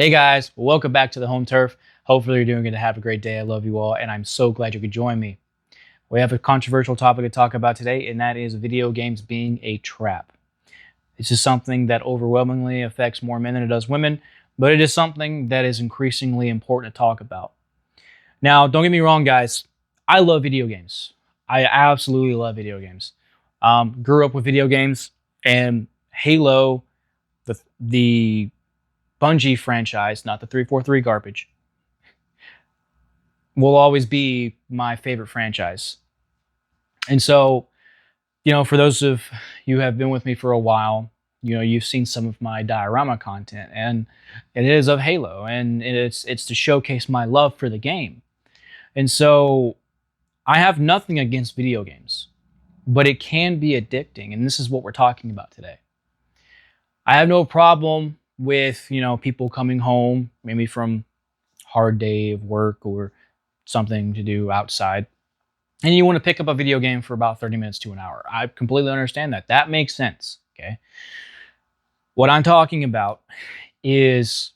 Hey guys, welcome back to the home turf. Hopefully you're doing good and have a great day. I love you all, and I'm so glad you could join me. We have a controversial topic to talk about today, and that is video games being a trap. This is something that overwhelmingly affects more men than it does women, but it is something that is increasingly important to talk about. Now, don't get me wrong, guys. I love video games. I absolutely love video games. Grew up with video games, and Halo, the Bungie franchise, not the 343 garbage, will always be my favorite franchise. And so, for those of you who have been with me for a while, you've seen some of my diorama content, and it is of Halo, and it's to showcase my love for the game. And so, I have nothing against video games, but it can be addicting, and this is what we're talking about today. I have no problem with people coming home maybe from hard day of work or something to do outside, and you want to pick up a video game for about 30 minutes to an hour. I completely understand that. That makes sense. Okay. What I'm talking about is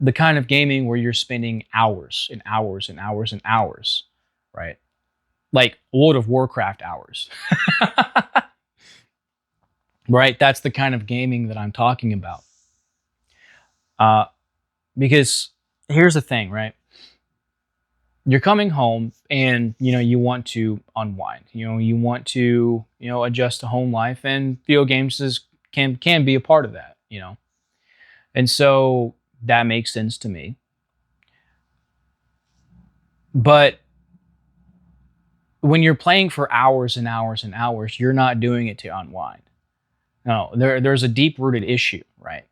the kind of gaming where you're spending hours and hours and hours and hours, right? Like World of Warcraft hours. Right? That's the kind of gaming that I'm talking about. Because here's the thing, right? You're coming home and you want to unwind. You want to adjust to home life, and video games can be a part of that. And so that makes sense to me. But when you're playing for hours and hours and hours, you're not doing it to unwind. No, there's a deep-rooted issue, right?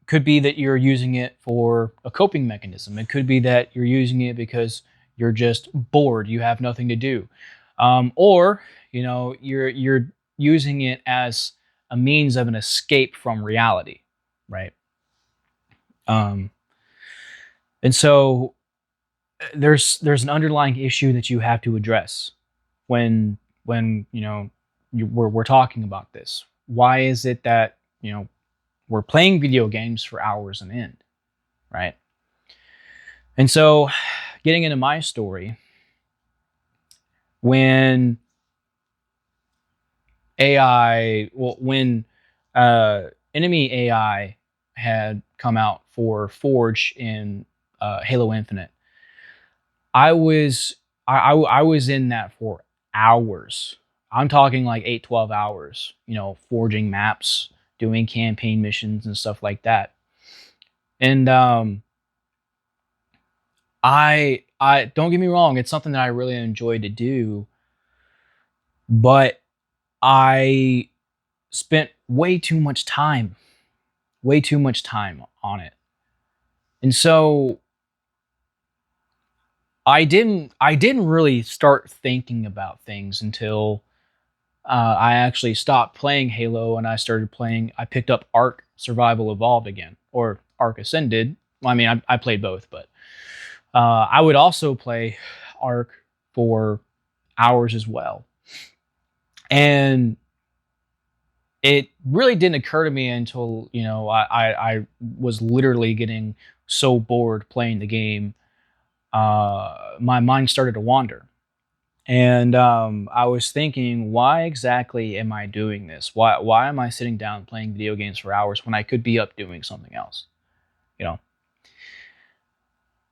Could be that you're using it for a coping mechanism. It could be that you're using it because you're just bored, you have nothing to do, or you're using it as a means of an escape from reality, right? And so there's an underlying issue that you have to address when we're talking about this. Why is it that we're playing video games for hours on end, right? And so, getting into my story, when enemy AI had come out for Forge in Halo Infinite, I was in that for hours. I'm talking like 8-12 hours, forging maps, doing campaign missions and stuff like that. And I don't get me wrong, it's something that I really enjoy to do, but I spent way too much time on it. And so I didn't really start thinking about things until I actually stopped playing Halo, and I picked up Ark Survival Evolved again, or Ark Ascended. Well, I mean, I played both, but I would also play Ark for hours as well. And it really didn't occur to me until, I was literally getting so bored playing the game. My mind started to wander. And I was thinking, why exactly am I doing this? Why am I sitting down playing video games for hours when I could be up doing something else?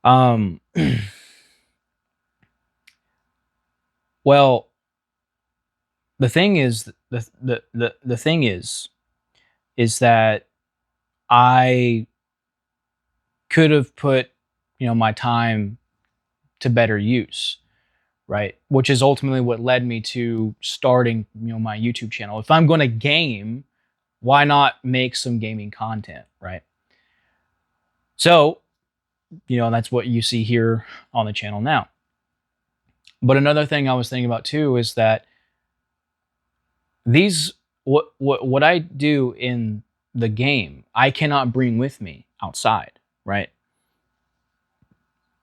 Um, well, the thing is, the thing is that I could have put, my time to better use, right? Which is ultimately what led me to starting, my YouTube channel. If I'm going to game, why not make some gaming content, right? So, that's what you see here on the channel now. But another thing I was thinking about too is that what I do in the game, I cannot bring with me outside, right?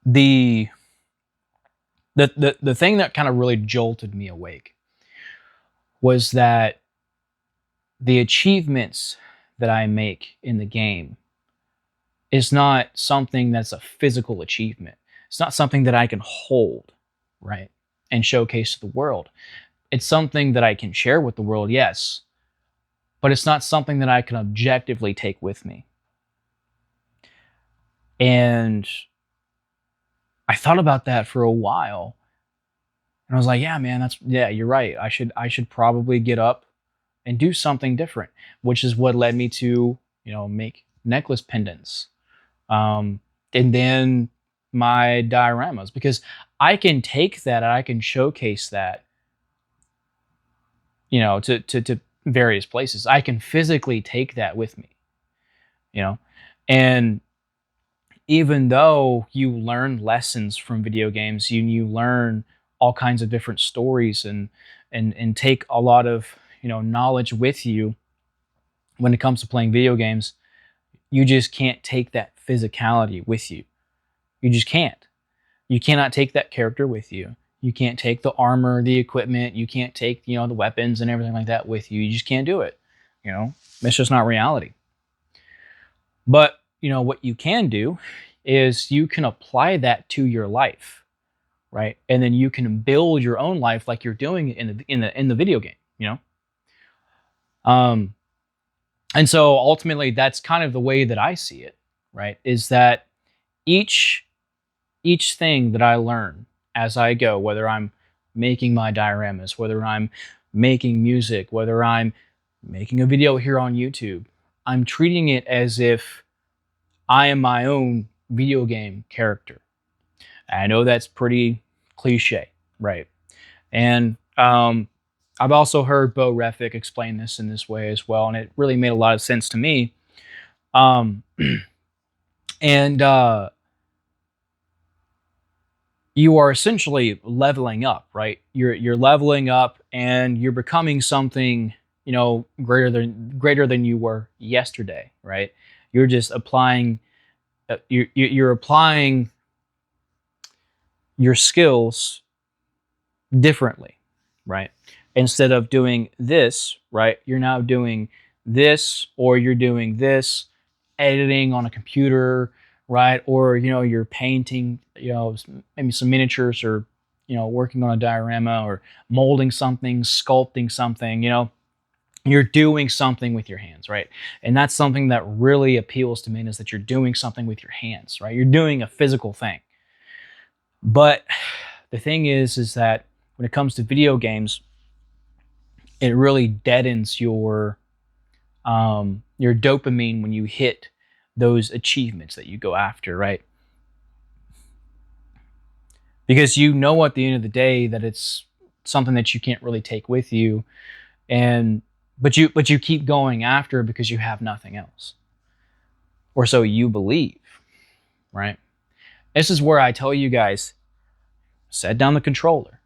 The thing that kind of really jolted me awake was that the achievements that I make in the game is not something that's a physical achievement. It's not something that I can hold, right, and showcase to the world. It's something that I can share with the world, yes, but it's not something that I can objectively take with me. And I thought about that for a while, and I was like, yeah, man, yeah, you're right. I should probably get up and do something different, which is what led me to, make necklace pendants. And then my dioramas, because I can take that and I can showcase that, to various places. I can physically take that with me, you know, and even though you learn lessons from video games, you learn all kinds of different stories and take a lot of knowledge with you when it comes to playing video games. You just can't take that physicality with you. You just can't. You cannot take that character with you. You can't take the armor, the equipment. You can't take the weapons and everything like that with you. You just can't do it. It's just not reality. But what you can do is you can apply that to your life, right? And then you can build your own life like you're doing in the video game. Um, and so ultimately, that's kind of the way that I see it, right? Is that each thing that I learn as I go, whether I'm making my dioramas, whether I'm making music, whether I'm making a video here on YouTube, I'm treating it as if I am my own video game character. I know that's pretty cliche, right? And I've also heard Bo Refik explain this in this way as well, and it really made a lot of sense to me. And you are essentially leveling up, right? You're leveling up, and you're becoming something greater than you were yesterday, right? You're just applying. You're applying your skills differently, right? Instead of doing this, right, you're now doing this, or you're doing this, editing on a computer, right? Or, you're painting, maybe some miniatures, or, working on a diorama, or molding something, sculpting something, you're doing something with your hands, right? And that's something that really appeals to me, is that you're doing something with your hands, right? You're doing a physical thing. But the thing is that when it comes to video games, it really deadens your dopamine when you hit those achievements that you go after, right? Because at the end of the day that it's something that you can't really take with you, but you keep going after because you have nothing else, or so you believe, right? This is where I tell you guys, set down the controller,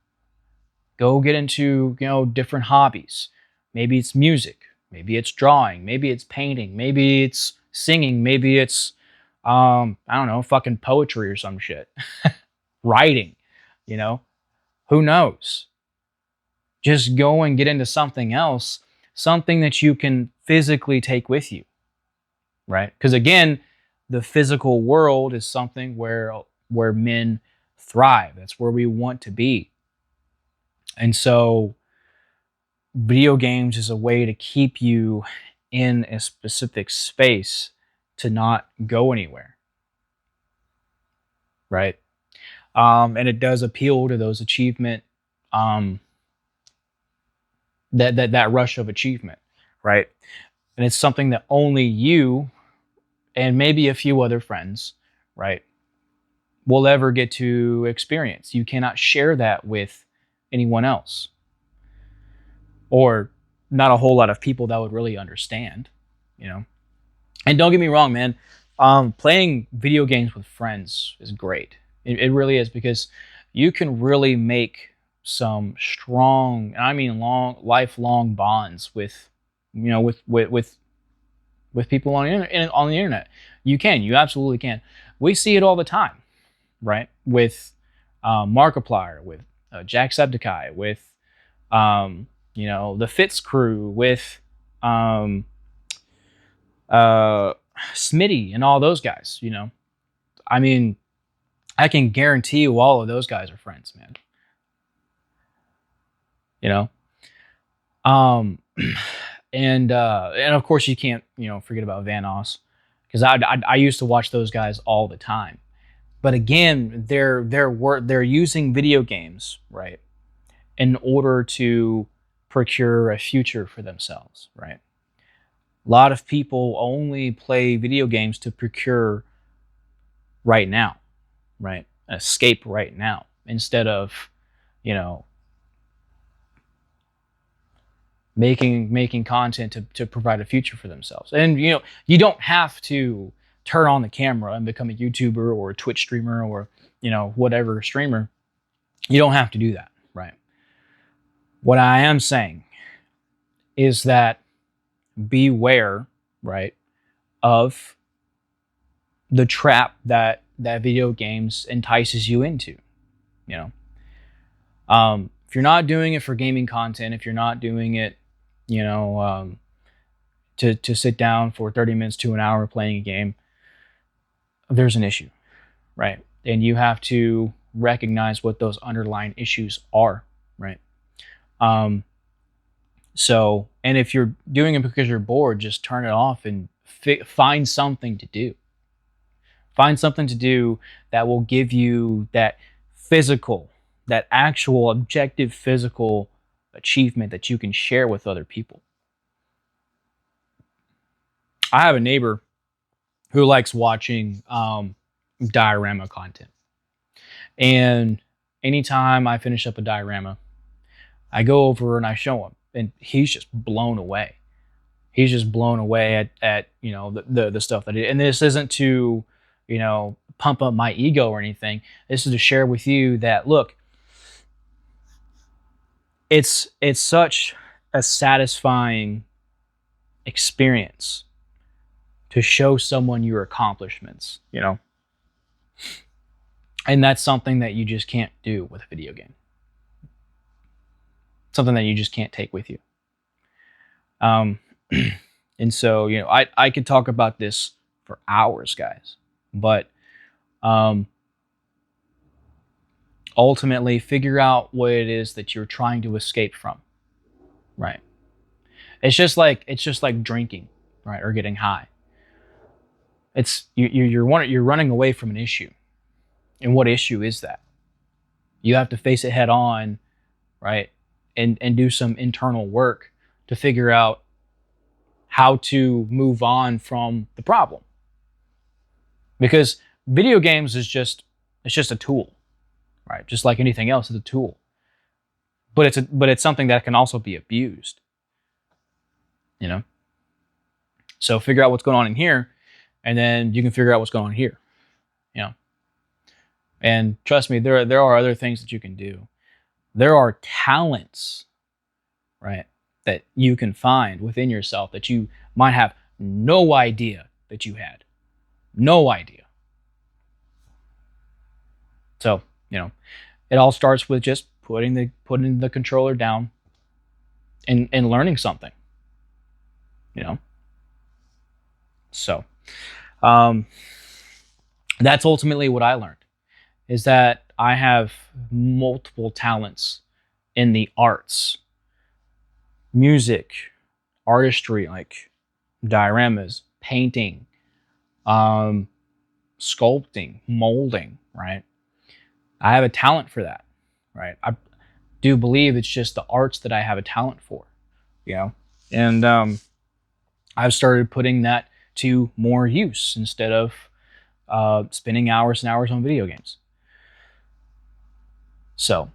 go get into different hobbies. Maybe it's music, maybe it's drawing, maybe it's painting, maybe it's singing, maybe it's I don't know, fucking poetry or some shit. Writing, who knows? Just go and get into something else, something that you can physically take with you, right? Because again, the physical world is something where men thrive. That's where we want to be. And so video games is a way to keep you in a specific space, to not go anywhere, right? And it does appeal to those achievement, that rush of achievement, right? And it's something that only you and maybe a few other friends, right, will ever get to experience. You cannot share that with anyone else, or not a whole lot of people that would really understand, And don't get me wrong, man. Playing video games with friends is great. It really is, because you can really make some strong, and I mean lifelong bonds with, with people on the internet. You absolutely can. We see it all the time, right? With Markiplier, with Jacksepticeye, with the Fitz crew, with uh, Smitty and all those guys. I mean, I can guarantee you all of those guys are friends, man. You know, um, and of course you can't forget about Van Os, because I used to watch those guys all the time. But again, they're using video games, right, in order to procure a future for themselves, right? A lot of people only play video games to procure right now, right? Escape right now, instead of, you know, making content to provide a future for themselves. And you don't have to turn on the camera and become a YouTuber or a Twitch streamer or whatever streamer. You don't have to do that, right? What I am saying is that beware, right, of the trap that video games entices you into. You know, if you're not doing it for gaming content, if you're not doing it, to sit down for 30 minutes to an hour playing a game, there's an issue, right? And you have to recognize what those underlying issues are, right? So, and if you're doing it because you're bored, just turn it off and find something to do. Find something to do that will give you that actual objective physical achievement that you can share with other people. I have a neighbor who likes watching diorama content. And anytime I finish up a diorama, I go over and I show him, and he's just blown away. He's just blown away at the stuff that and this isn't to pump up my ego or anything. This is to share with you that, look, it's such a satisfying experience to show someone your accomplishments, and that's something that you just can't do with a video game. Something that you just can't take with you. And so, I could talk about this for hours, guys, but ultimately figure out what it is that you're trying to escape from, right? It's just like drinking, right, or getting high. It's you're running away from an issue. And what issue is that? You have to face it head on, right? And do some internal work to figure out how to move on from the problem. Because video games is just a tool, right? Just like anything else, it's a tool. But it's something that can also be abused. So figure out what's going on in here, and then you can figure out what's going on here. And trust me, there are other things that you can do. There are talents, right, that you can find within yourself that you might have no idea that you had. No idea. So, it all starts with just putting the controller down and learning something. So, that's ultimately what I learned, is that I have multiple talents in the arts, music, artistry, like dioramas, painting, sculpting, molding, right? I have a talent for that, right? I do believe it's just the arts that I have a talent for, and I've started putting that to more use instead of spending hours and hours on video games. So,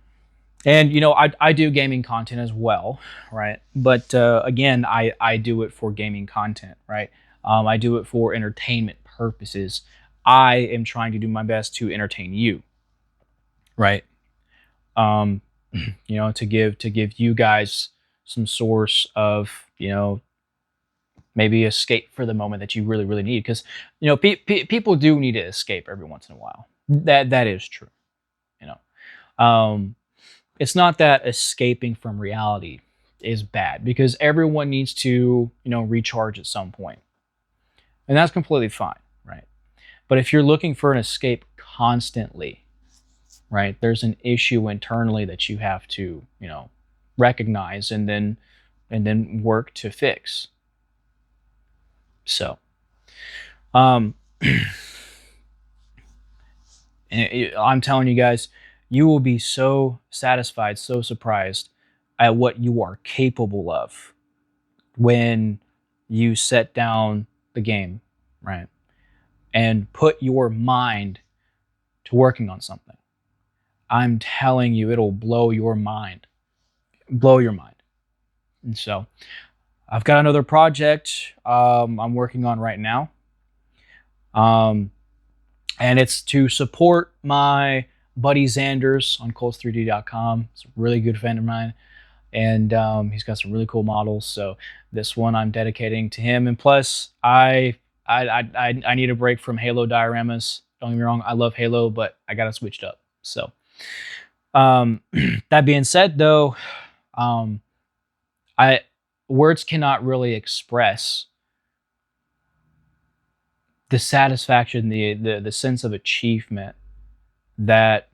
and I do gaming content as well, right? But again, I do it for gaming content, right? I do it for entertainment purposes. I am trying to do my best to entertain you, right? To give you guys some source of maybe escape for the moment that you really, really need, because people do need to escape every once in a while. That is true. It's not that escaping from reality is bad, because everyone needs to recharge at some point. and that's completely fine, right? But if you're looking for an escape constantly, right, there's an issue internally that you have to, recognize and then work to fix. So, um, I'm telling you guys, you will be so satisfied, so surprised at what you are capable of when you set down the game, right? And put your mind to working on something. I'm telling you, it'll blow your mind. Blow your mind. And so, I've got another project I'm working on right now. Um, and it's to support my buddy Xanders on Colts3D.com. It's a really good friend of mine, and he's got some really cool models. So this one I'm dedicating to him. And plus, I need a break from Halo dioramas. Don't get me wrong, I love Halo, but I got it switched up. So um, that being said, though, um, I words cannot really express the satisfaction, the sense of achievement that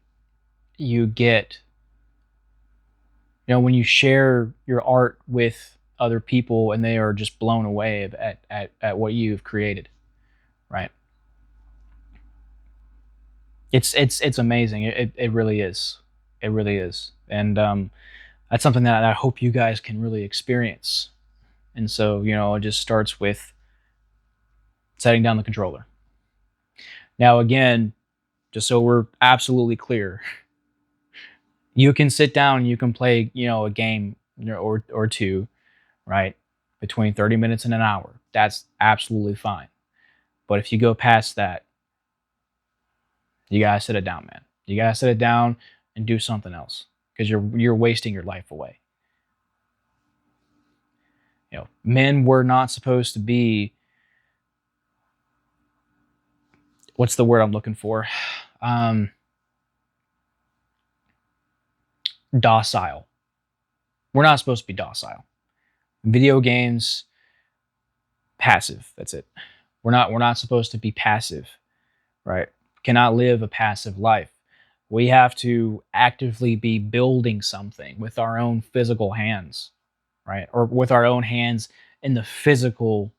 you get, when you share your art with other people and they are just blown away at what you've created, right? It's amazing. It really is. It really is. And that's something that I hope you guys can really experience. And so, it just starts with setting down the controller. Now, again, just so we're absolutely clear, you can sit down and you can play, a game or two, right? Between 30 minutes and an hour. That's absolutely fine. But if you go past that, you gotta sit it down, man. You gotta sit it down and do something else because you're wasting your life away. Men were not supposed to be, what's the word I'm looking for? Docile. We're not supposed to be docile. Video games, passive. That's it. We're not supposed to be passive, right? Cannot live a passive life. We have to actively be building something with our own physical hands, right? Or with our own hands in the physical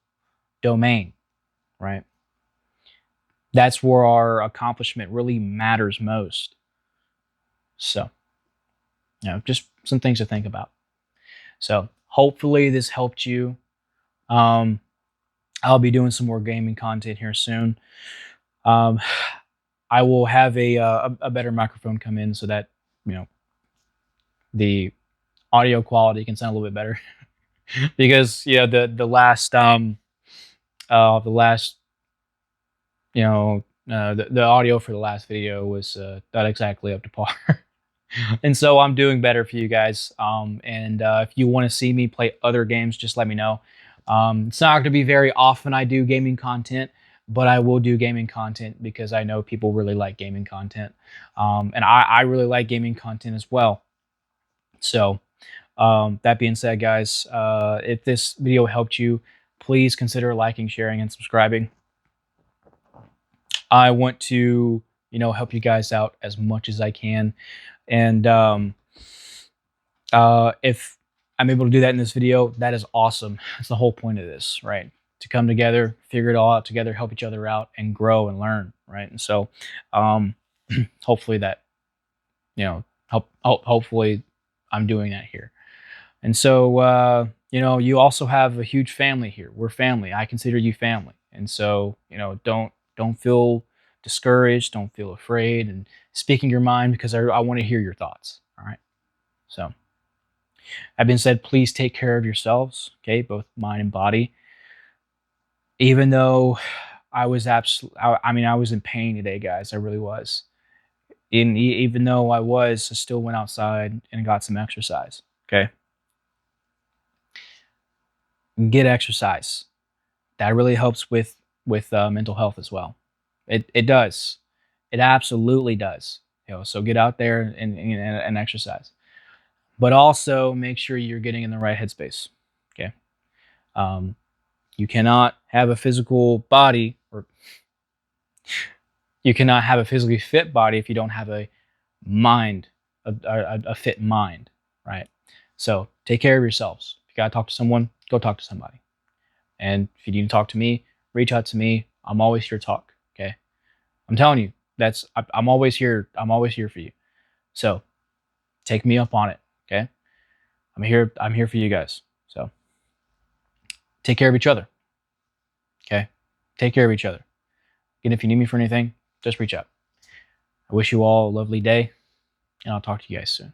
domain, right? That's where our accomplishment really matters most. So, just some things to think about. So, hopefully, this helped you. Um, I'll be doing some more gaming content here soon. Um, I will have a better microphone come in so that the audio quality can sound a little bit better. Because the last the audio for the last video was not exactly up to par. And so I'm doing better for you guys. And if you want to see me play other games, just let me know. It's not going to be very often I do gaming content, but I will do gaming content because I know people really like gaming content. And I really like gaming content as well. So that being said, guys, if this video helped you, please consider liking, sharing, and subscribing. I want to, help you guys out as much as I can. And if I'm able to do that in this video, that is awesome. That's the whole point of this, right? To come together, figure it all out together, help each other out, and grow and learn, right? And so hopefully that, hopefully I'm doing that here. And so, you also have a huge family here. We're family. I consider you family. And so, don't feel discouraged. Don't feel afraid. And speaking your mind because I want to hear your thoughts. All right. So, that being said, please take care of yourselves. Okay, both mind and body. Even though I was I was in pain today, guys. I really was. Even though I still went outside and got some exercise. Okay. Get exercise. That really helps with mental health as well. It does. It absolutely does. So get out there and exercise, but also make sure you're getting in the right headspace. Okay. You cannot have a physical body, or you cannot have a physically fit body if you don't have a mind, a fit mind, right? So take care of yourselves. If you gotta talk to someone, go talk to somebody. And if you need to talk to me, reach out to me. I'm always here to talk. Okay. I'm telling you, I'm always here. I'm always here for you. So take me up on it. Okay. I'm here. I'm here for you guys. So take care of each other. Okay. Take care of each other. And if you need me for anything, just reach out. I wish you all a lovely day, and I'll talk to you guys soon.